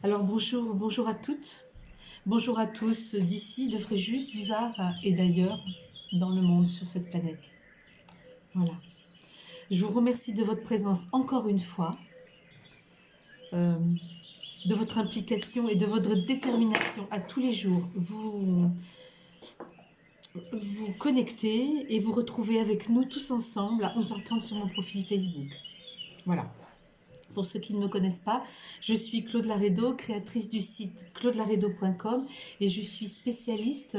Alors bonjour, bonjour à toutes, bonjour à tous d'ici, de Fréjus, du Var et d'ailleurs dans le monde sur cette planète. Voilà. Je vous remercie de votre présence encore une fois, euh, de votre implication et de votre détermination à tous les jours. Vous connectez et vous retrouvez avec nous tous ensemble à 11h30 sur mon profil Facebook. Voilà. Pour ceux qui ne me connaissent pas, je suis Claude Laredo, créatrice du site claudelaredo.com et je suis spécialiste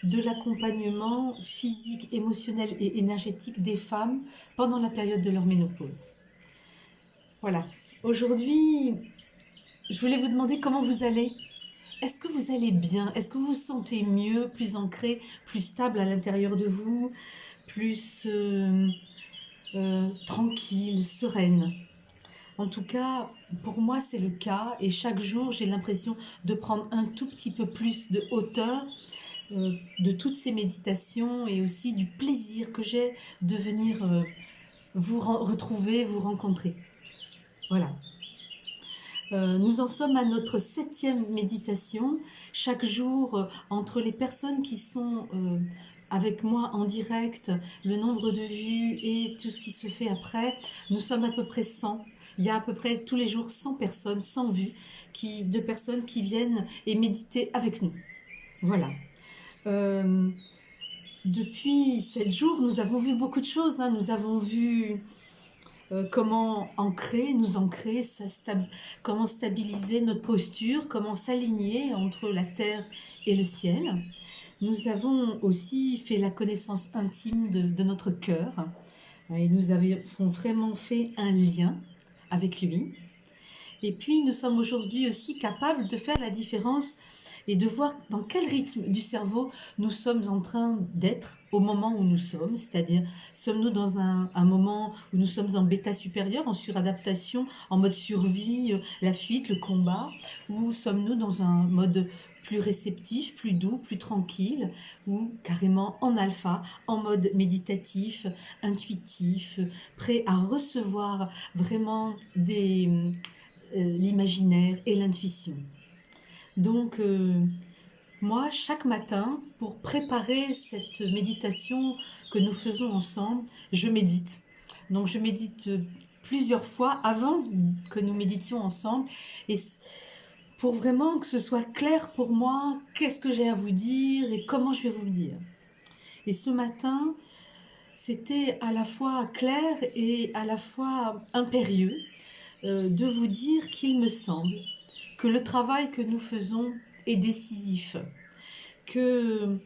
de l'accompagnement physique, émotionnel et énergétique des femmes pendant la période de leur ménopause. Voilà. Aujourd'hui, je voulais vous demander comment vous allez. Est-ce que vous allez bien? Est-ce que vous vous sentez mieux, plus ancré, plus stable à l'intérieur de vous, plus tranquille, sereine? En tout cas, pour moi, c'est le cas et chaque jour, j'ai l'impression de prendre un tout petit peu plus de hauteur de toutes ces méditations et aussi du plaisir que j'ai de venir vous retrouver, vous rencontrer. Voilà. Nous en sommes à notre 7e méditation. Chaque jour, entre les personnes qui sont avec moi en direct, le nombre de vues et tout ce qui se fait après, nous sommes à peu près 100. Il y a à peu près tous les jours 100 personnes, 100 vues de personnes qui viennent et méditer avec nous. Voilà. Depuis 7 jours, nous avons vu beaucoup de choses. Nous avons vu comment nous ancrer, comment stabiliser notre posture, comment s'aligner entre la terre et le ciel. Nous avons aussi fait la connaissance intime de notre cœur et nous avons vraiment fait un lien avec lui. Et puis nous sommes aujourd'hui aussi capables de faire la différence et de voir dans quel rythme du cerveau nous sommes en train d'être au moment où nous sommes, c'est-à-dire sommes-nous dans un moment où nous sommes en bêta supérieur, en suradaptation, en mode survie, la fuite, le combat, ou sommes-nous dans un mode plus réceptif, plus doux, plus tranquille, ou carrément en alpha, en mode méditatif, intuitif, prêt à recevoir vraiment l'imaginaire et l'intuition. Donc, moi, chaque matin, pour préparer cette méditation que nous faisons ensemble, je médite. Donc, je médite plusieurs fois avant que nous méditions ensemble, et pour vraiment que ce soit clair pour moi, qu'est-ce que j'ai à vous dire et comment je vais vous le dire. Et ce matin, c'était à la fois clair et à la fois impérieux de vous dire qu'il me semble que le travail que nous faisons est décisif, que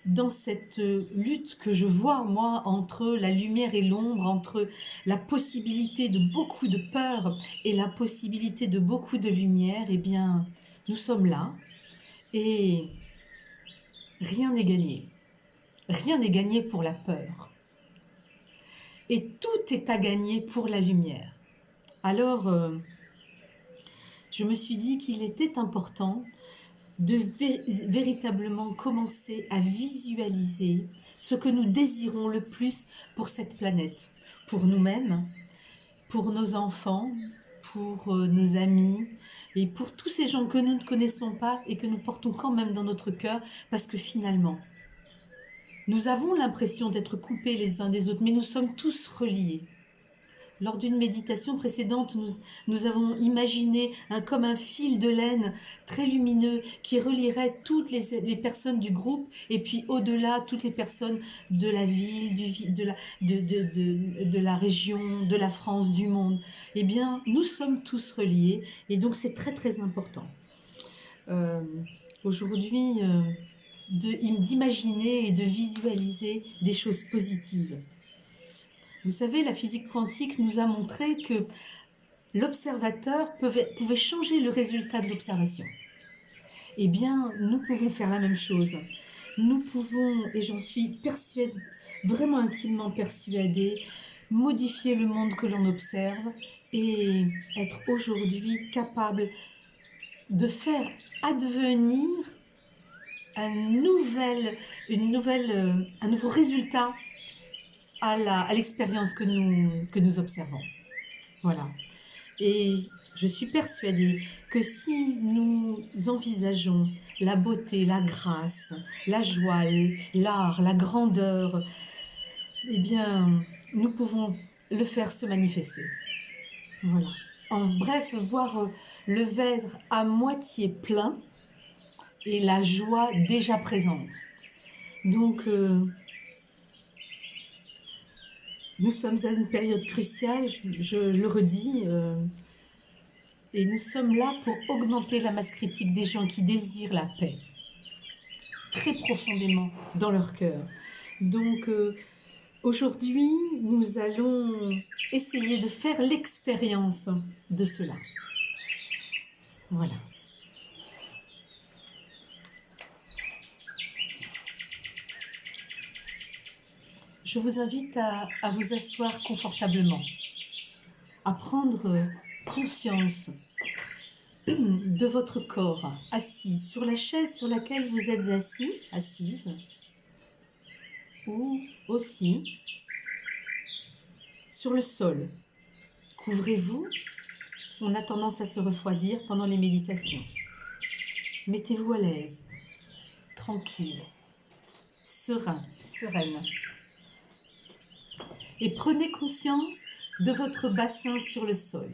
dans cette lutte que je vois, moi, entre la lumière et l'ombre, entre la possibilité de beaucoup de peur et la possibilité de beaucoup de lumière, eh bien, nous sommes là et rien n'est gagné. Rien n'est gagné pour la peur. Et tout est à gagner pour la lumière. Alors, je me suis dit qu'il était important de véritablement commencer à visualiser ce que nous désirons le plus pour cette planète, pour nous-mêmes, pour nos enfants, pour nos amis et pour tous ces gens que nous ne connaissons pas et que nous portons quand même dans notre cœur parce que finalement, nous avons l'impression d'être coupés les uns des autres, mais nous sommes tous reliés. Lors d'une méditation précédente, nous avons imaginé comme un fil de laine très lumineux qui relierait toutes les personnes du groupe et puis au-delà, toutes les personnes de la ville, de la région, de la France, du monde. Eh bien, nous sommes tous reliés et donc c'est très très important. Aujourd'hui, d'imaginer et de visualiser des choses positives. Vous savez, la physique quantique nous a montré que l'observateur pouvait changer le résultat de l'observation. Eh bien, nous pouvons faire la même chose. Nous pouvons, et j'en suis vraiment intimement persuadée, modifier le monde que l'on observe et être aujourd'hui capable de faire advenir un nouveau résultat à l'expérience que nous observons. Voilà. Et Je suis persuadée que si nous envisageons la beauté, la grâce, la joie, l'art, la grandeur, eh bien, nous pouvons le faire se manifester. Voilà. En bref, voir le verre à moitié plein et la joie déjà présente. Donc, nous sommes à une période cruciale, je le redis, et nous sommes là pour augmenter la masse critique des gens qui désirent la paix, très profondément dans leur cœur. Donc, aujourd'hui, nous allons essayer de faire l'expérience de cela. Voilà. Je vous invite à vous asseoir confortablement, à prendre conscience de votre corps assis sur la chaise sur laquelle vous êtes assise, ou aussi sur le sol. Couvrez-vous, on a tendance à se refroidir pendant les méditations. Mettez-vous à l'aise, tranquille, serein, sereine. Et prenez conscience de votre bassin sur le sol.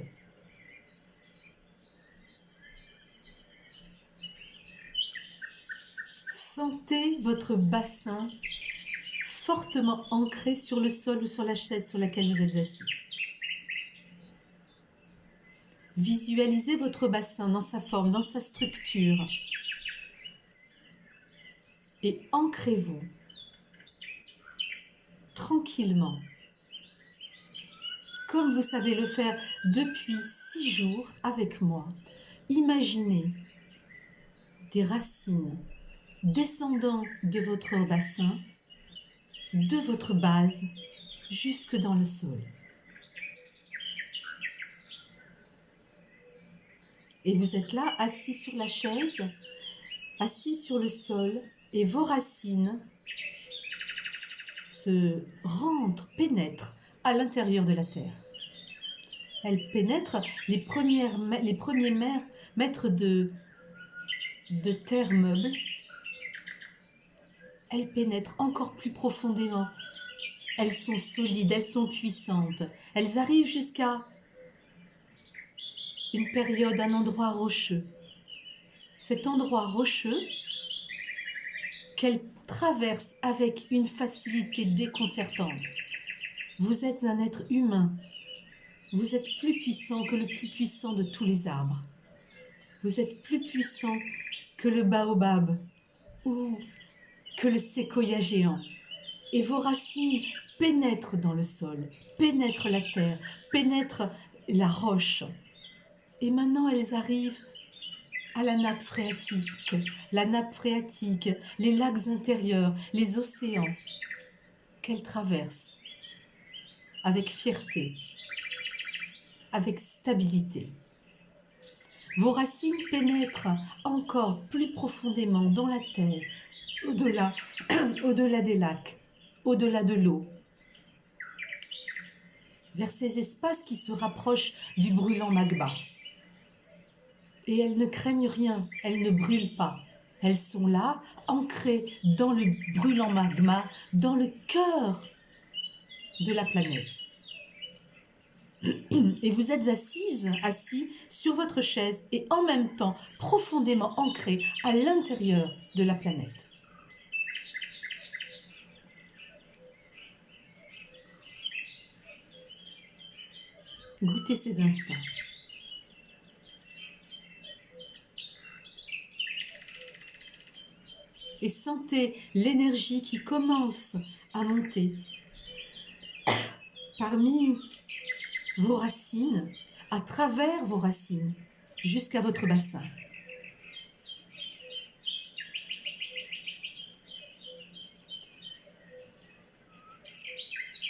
Sentez votre bassin fortement ancré sur le sol ou sur la chaise sur laquelle vous êtes assis. Visualisez votre bassin dans sa forme, dans sa structure. Et ancrez-vous tranquillement, comme vous savez le faire depuis 6 jours avec moi. Imaginez des racines descendant de votre bassin, de votre base, jusque dans le sol. Et vous êtes là, assis sur la chaise, assis sur le sol, et vos racines pénètrent à l'intérieur de la terre. Elles pénètrent les premiers mètres de terre meuble. Elles pénètrent encore plus profondément. Elles sont solides, elles sont puissantes. Elles arrivent jusqu'à une période, un endroit rocheux. Cet endroit rocheux qu'elles traversent avec une facilité déconcertante. Vous êtes un être humain. Vous êtes plus puissant que le plus puissant de tous les arbres. Vous êtes plus puissant que le baobab ou que le séquoia géant. Et vos racines pénètrent dans le sol, pénètrent la terre, pénètrent la roche. Et maintenant, elles arrivent à la nappe phréatique, les lacs intérieurs, les océans qu'elles traversent avec fierté, avec stabilité. Vos racines pénètrent encore plus profondément dans la terre, au-delà des lacs, au-delà de l'eau, vers ces espaces qui se rapprochent du brûlant magma. Et elles ne craignent rien, elles ne brûlent pas. Elles sont là, ancrées dans le brûlant magma, dans le cœur de la planète. Et vous êtes assis sur votre chaise et en même temps profondément ancrés à l'intérieur de la planète. Goûtez ces instants. Et sentez l'énergie qui commence à monter parmi vos racines, à travers vos racines, jusqu'à votre bassin.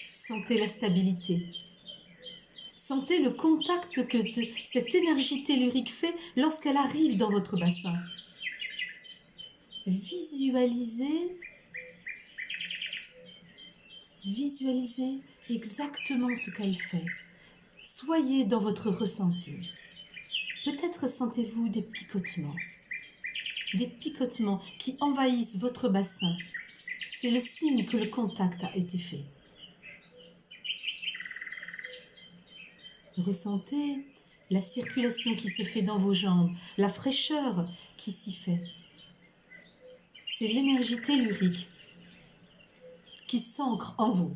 Sentez la stabilité. Sentez le contact que cette énergie tellurique fait lorsqu'elle arrive dans votre bassin. Visualisez exactement ce qu'elle fait. Soyez dans votre ressenti. Peut-être sentez-vous des picotements qui envahissent votre bassin. C'est le signe que le contact a été fait. Ressentez la circulation qui se fait dans vos jambes, la fraîcheur qui s'y fait. C'est l'énergie tellurique qui s'ancre en vous.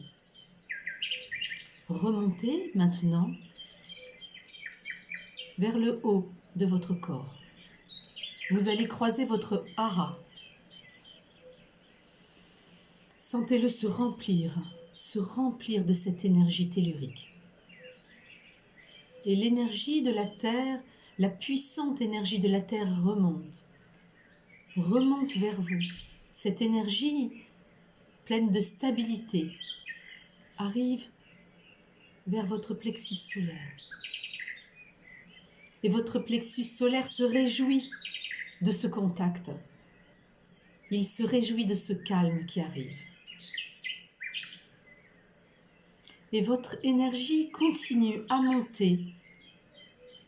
Remontez maintenant vers le haut de votre corps. Vous allez croiser votre hara. Sentez-le se remplir de cette énergie tellurique. Et l'énergie de la terre, la puissante énergie de la terre remonte vers vous. Cette énergie pleine de stabilité arrive vers votre plexus solaire. Et votre plexus solaire se réjouit de ce contact. Il se réjouit de ce calme qui arrive. Et votre énergie continue à monter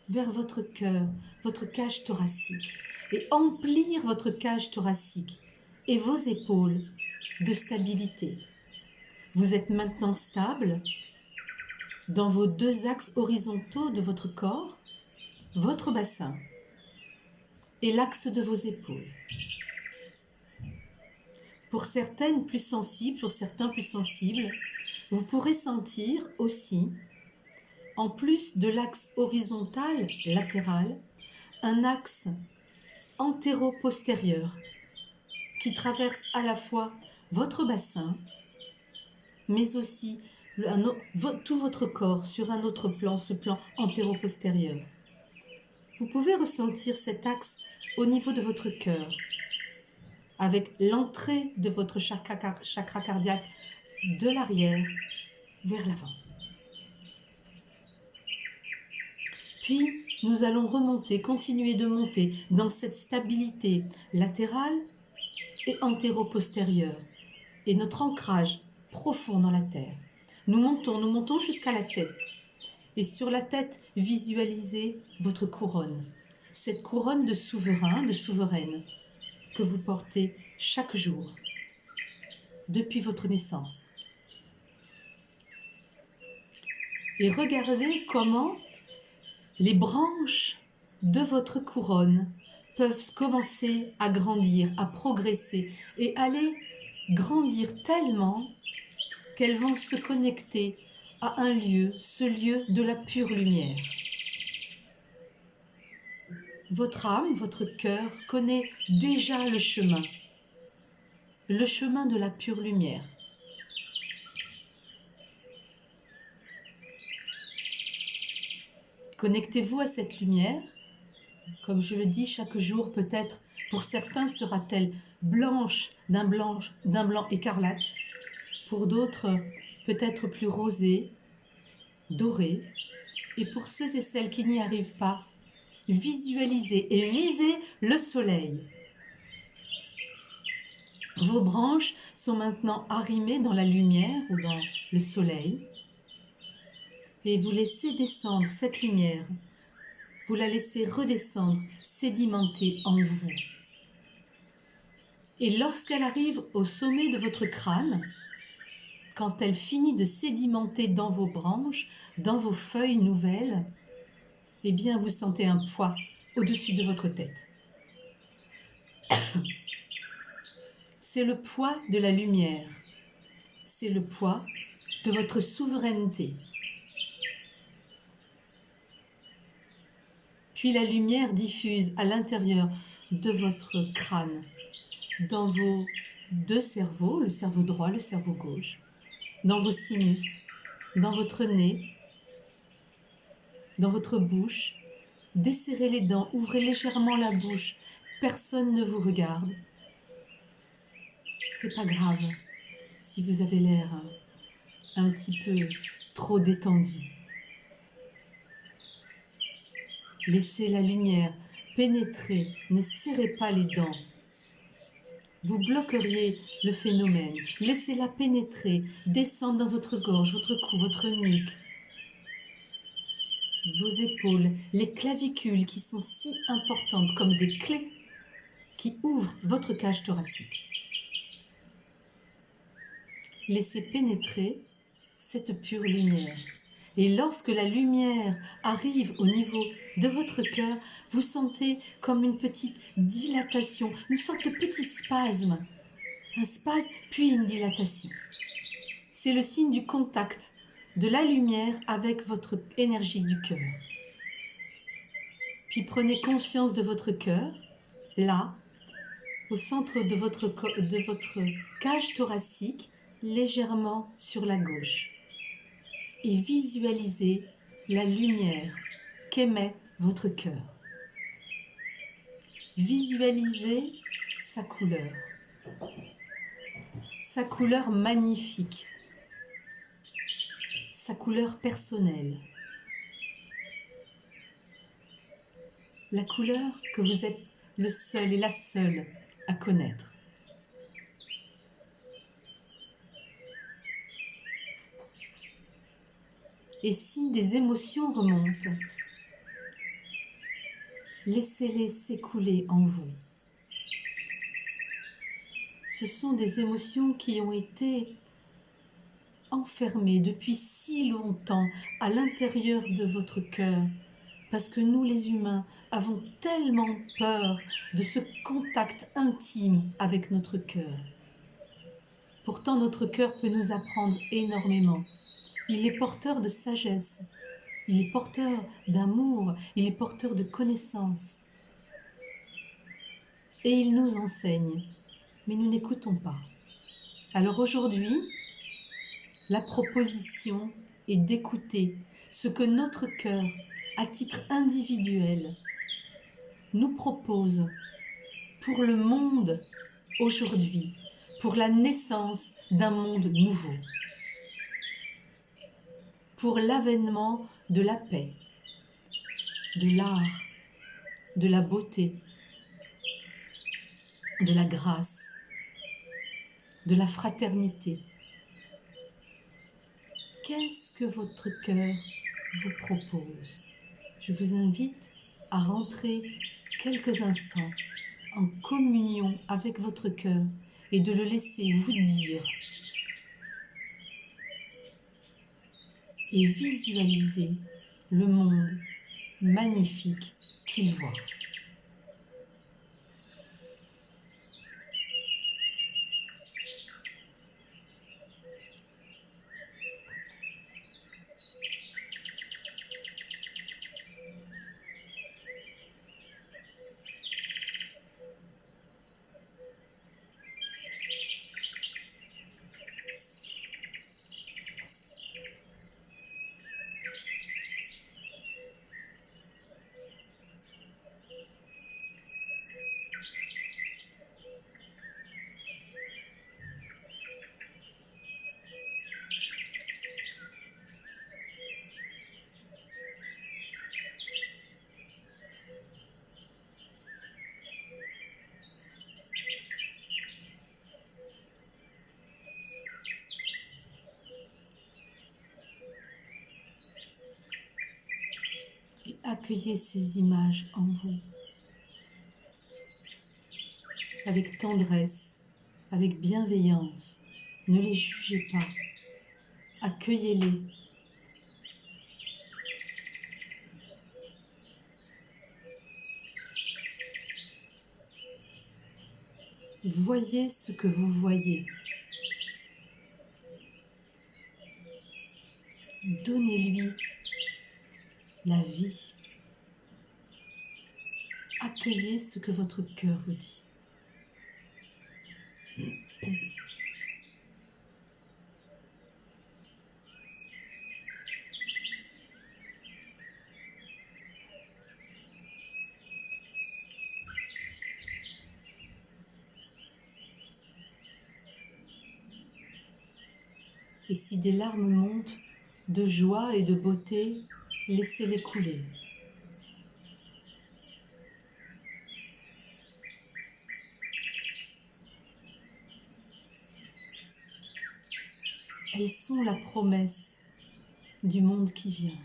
vers votre cœur, votre cage thoracique, et emplir votre cage thoracique et vos épaules de stabilité. Vous êtes maintenant stable dans vos deux axes horizontaux de votre corps, votre bassin et l'axe de vos épaules. Pour certains plus sensibles, vous pourrez sentir aussi, en plus de l'axe horizontal latéral, un axe antéro-postérieur qui traverse à la fois votre bassin, mais aussi tout votre corps sur un autre plan, ce plan antéro-postérieur. Vous pouvez ressentir cet axe au niveau de votre cœur, avec l'entrée de votre chakra cardiaque de l'arrière vers l'avant. Puis, nous allons continuer de monter dans cette stabilité latérale et antéro-postérieure et notre ancrage profond dans la terre. Nous montons jusqu'à la tête. Et sur la tête, visualisez votre couronne. Cette couronne de souverain, de souveraine, que vous portez chaque jour, depuis votre naissance. Et regardez comment les branches de votre couronne peuvent commencer à grandir, à progresser et aller grandir tellement qu'elles vont se connecter à un lieu, ce lieu de la pure lumière. Votre âme, votre cœur connaît déjà le chemin de la pure lumière. Connectez-vous à cette lumière. Comme je le dis chaque jour, peut-être pour certains sera-t-elle blanche, d'un blanc écarlate. Pour d'autres, peut-être plus rosée, dorée. Et pour ceux et celles qui n'y arrivent pas, visualisez et visez le soleil. Vos branches sont maintenant arrimées dans la lumière ou dans le soleil. Et vous laissez descendre cette lumière. Vous la laissez redescendre, sédimenter en vous. Et lorsqu'elle arrive au sommet de votre crâne, quand elle finit de sédimenter dans vos branches, dans vos feuilles nouvelles, eh bien vous sentez un poids au-dessus de votre tête. C'est le poids de la lumière. C'est le poids de votre souveraineté. Puis la lumière diffuse à l'intérieur de votre crâne, dans vos deux cerveaux, le cerveau droit, le cerveau gauche, dans vos sinus, dans votre nez, dans votre bouche. Desserrez les dents, ouvrez légèrement la bouche. Personne ne vous regarde. C'est pas grave si vous avez l'air un petit peu trop détendu. Laissez la lumière pénétrer, ne serrez pas les dents. Vous bloqueriez le phénomène. Laissez-la pénétrer, descendre dans votre gorge, votre cou, votre nuque. vos épaules, les clavicules qui sont si importantes comme des clés qui ouvrent votre cage thoracique. Laissez pénétrer cette pure lumière. Et lorsque la lumière arrive au niveau de votre cœur, vous sentez comme une petite dilatation, une sorte de petit spasme. Un spasme, puis une dilatation. C'est le signe du contact de la lumière avec votre énergie du cœur. Puis prenez conscience de votre cœur, là, au centre de votre cage thoracique, légèrement sur la gauche. Et visualisez la lumière qu'émet votre cœur. Visualisez sa couleur magnifique, sa couleur personnelle, la couleur que vous êtes le seul et la seule à connaître. Et si des émotions remontent, laissez-les s'écouler en vous. Ce sont des émotions qui ont été enfermées depuis si longtemps à l'intérieur de votre cœur, parce que nous les humains avons tellement peur de ce contact intime avec notre cœur. Pourtant, notre cœur peut nous apprendre énormément. Il est porteur de sagesse, il est porteur d'amour, il est porteur de connaissances. Et il nous enseigne, mais nous n'écoutons pas. Alors aujourd'hui, la proposition est d'écouter ce que notre cœur, à titre individuel, nous propose pour le monde aujourd'hui, pour la naissance d'un monde nouveau, pour l'avènement de la paix, de l'art, de la beauté, de la grâce, de la fraternité. Qu'est-ce que votre cœur vous propose? Je vous invite à rentrer quelques instants en communion avec votre cœur et de le laisser vous dire et visualiser le monde magnifique qu'il voit. Et accueillez ces images en vous avec tendresse, avec bienveillance. Ne les jugez pas, accueillez-les. Voyez ce que vous voyez. Donnez-lui la vie. Accueillez ce que votre cœur vous dit. Et si des larmes montent de joie et de beauté, laissez-les couler. Elles sont la promesse du monde qui vient.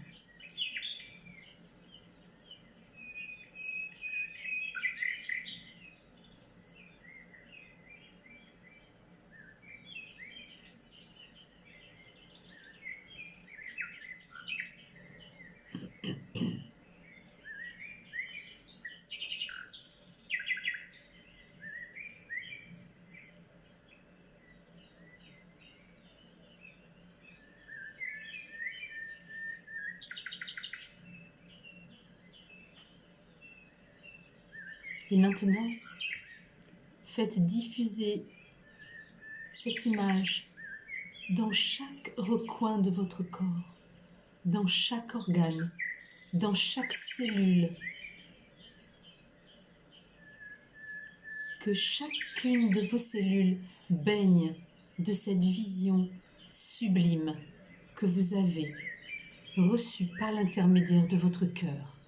Et maintenant, faites diffuser cette image dans chaque recoin de votre corps, dans chaque organe, dans chaque cellule. Que chacune de vos cellules baigne de cette vision sublime que vous avez reçue par l'intermédiaire de votre cœur.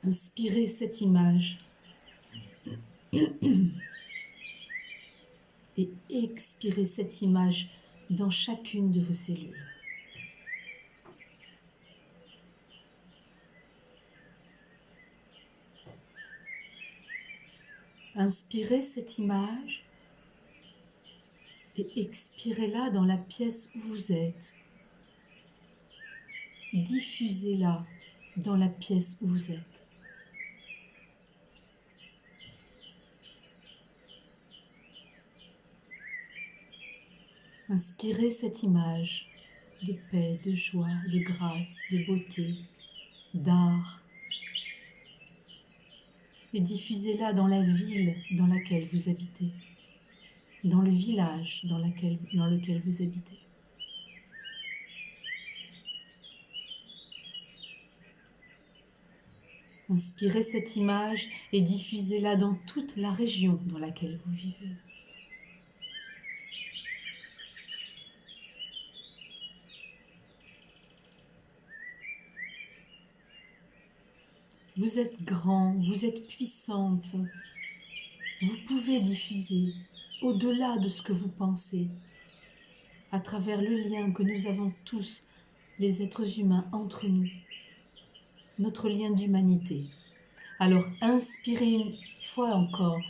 Inspirez cette image et expirez cette image dans chacune de vos cellules. Inspirez cette image et expirez-la dans la pièce où vous êtes. Diffusez-la dans la pièce où vous êtes. Inspirez cette image de paix, de joie, de grâce, de beauté, d'art. Et diffusez-la dans la ville dans laquelle vous habitez, dans le village dans lequel vous habitez. Inspirez cette image et diffusez-la dans toute la région dans laquelle vous vivez. Vous êtes grand, vous êtes puissante. Vous pouvez diffuser au-delà de ce que vous pensez, à travers le lien que nous avons tous, les êtres humains, entre nous, notre lien d'humanité. Alors inspirez une fois encore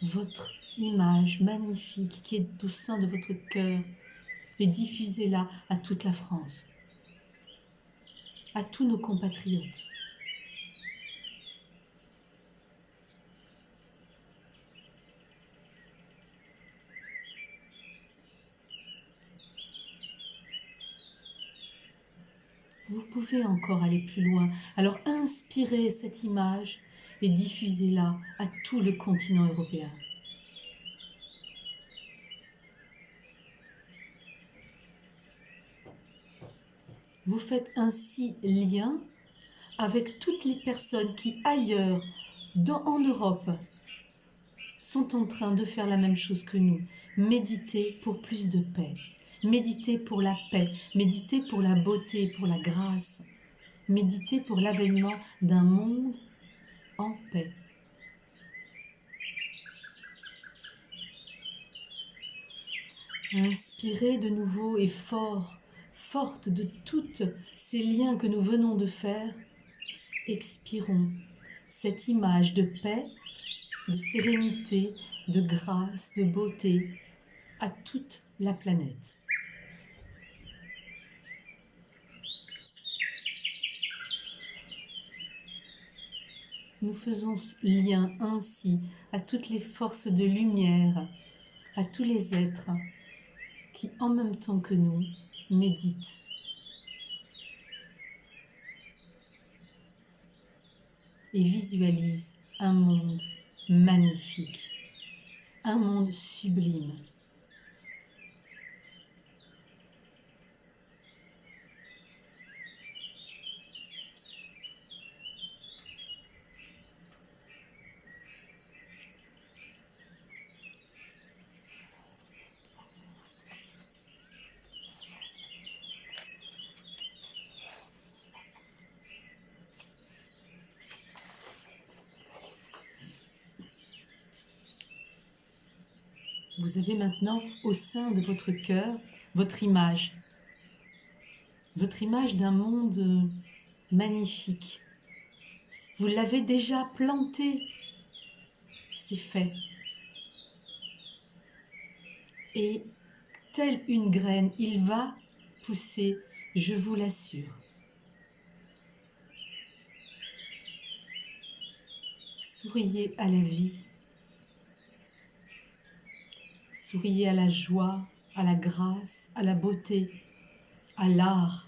votre image magnifique qui est au sein de votre cœur et diffusez-la à toute la France, à tous nos compatriotes. Vous pouvez encore aller plus loin. Alors inspirez cette image et diffusez-la à tout le continent européen. Vous faites ainsi lien avec toutes les personnes qui ailleurs, en Europe, sont en train de faire la même chose que nous. Méditer pour plus de paix. Méditer pour la paix. Méditer pour la beauté, pour la grâce. Méditer pour l'avènement d'un monde en paix. Inspirez de nouveau et forte de tous ces liens que nous venons de faire. Expirons cette image de paix, de sérénité, de grâce, de beauté à toute la planète. Nous faisons lien ainsi à toutes les forces de lumière, à tous les êtres qui, en même temps que nous, méditent. Et visualisent un monde magnifique, un monde sublime. Vous avez maintenant au sein de votre cœur votre image votre image d'un monde magnifique. Vous l'avez déjà planté, c'est fait. Et telle une graine, il va pousser, je vous l'assure. Souriez à la vie. Souriez à la joie, à la grâce, à la beauté, à l'art.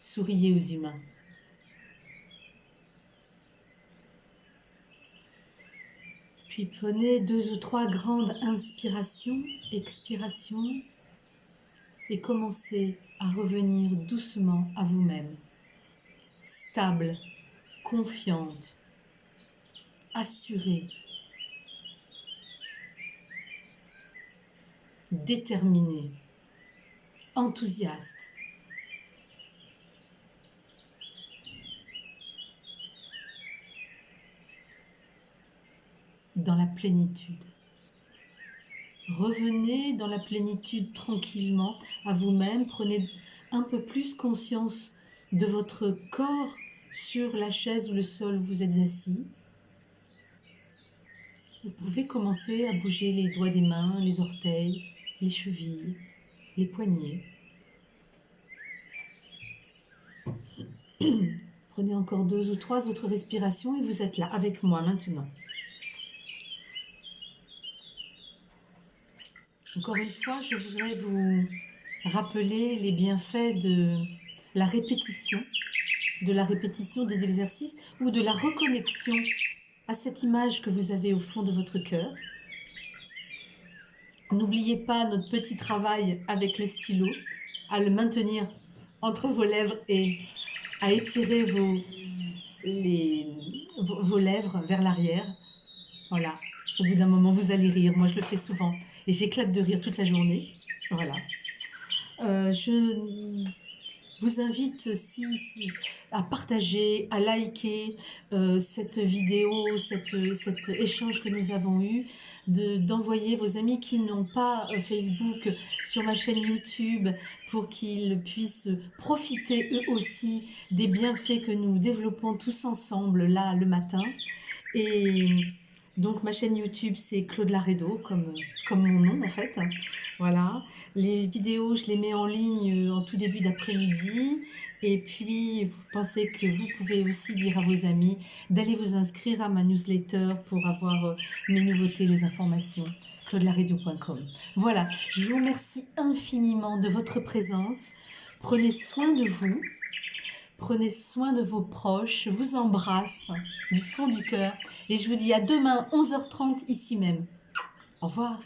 Souriez aux humains. Puis prenez 2 ou 3 grandes inspirations, expirations, et commencez à revenir doucement à vous-même. Stable, confiante, assurée, déterminée, enthousiaste. Dans la plénitude. Revenez dans la plénitude tranquillement à vous-même. Prenez un peu plus conscience de votre corps sur la chaise ou le sol où vous êtes assis. Vous pouvez commencer à bouger les doigts des mains, les orteils, les chevilles, les poignets. Prenez encore 2 ou 3 autres respirations et vous êtes là avec moi maintenant. Encore une fois, je voudrais vous rappeler les bienfaits de la répétition des exercices ou de la reconnexion à cette image que vous avez au fond de votre cœur. N'oubliez pas notre petit travail avec le stylo, à le maintenir entre vos lèvres et à étirer vos lèvres vers l'arrière. Voilà, au bout d'un moment, vous allez rire. Moi, je le fais souvent et j'éclate de rire toute la journée. Voilà. Je vous invite à partager, à liker cette vidéo, cet échange que nous avons eu, d'envoyer vos amis qui n'ont pas Facebook sur ma chaîne YouTube pour qu'ils puissent profiter eux aussi des bienfaits que nous développons tous ensemble là le matin. Et donc ma chaîne YouTube c'est Claude Laredo comme mon nom en fait. Voilà. Les vidéos, je les mets en ligne en tout début d'après-midi. Et puis, vous pensez que vous pouvez aussi dire à vos amis d'aller vous inscrire à ma newsletter pour avoir mes nouveautés, les informations. claudelaradio.com. Voilà, je vous remercie infiniment de votre présence. Prenez soin de vous. Prenez soin de vos proches. Je vous embrasse du fond du cœur. Et je vous dis à demain, 11h30, ici même. Au revoir.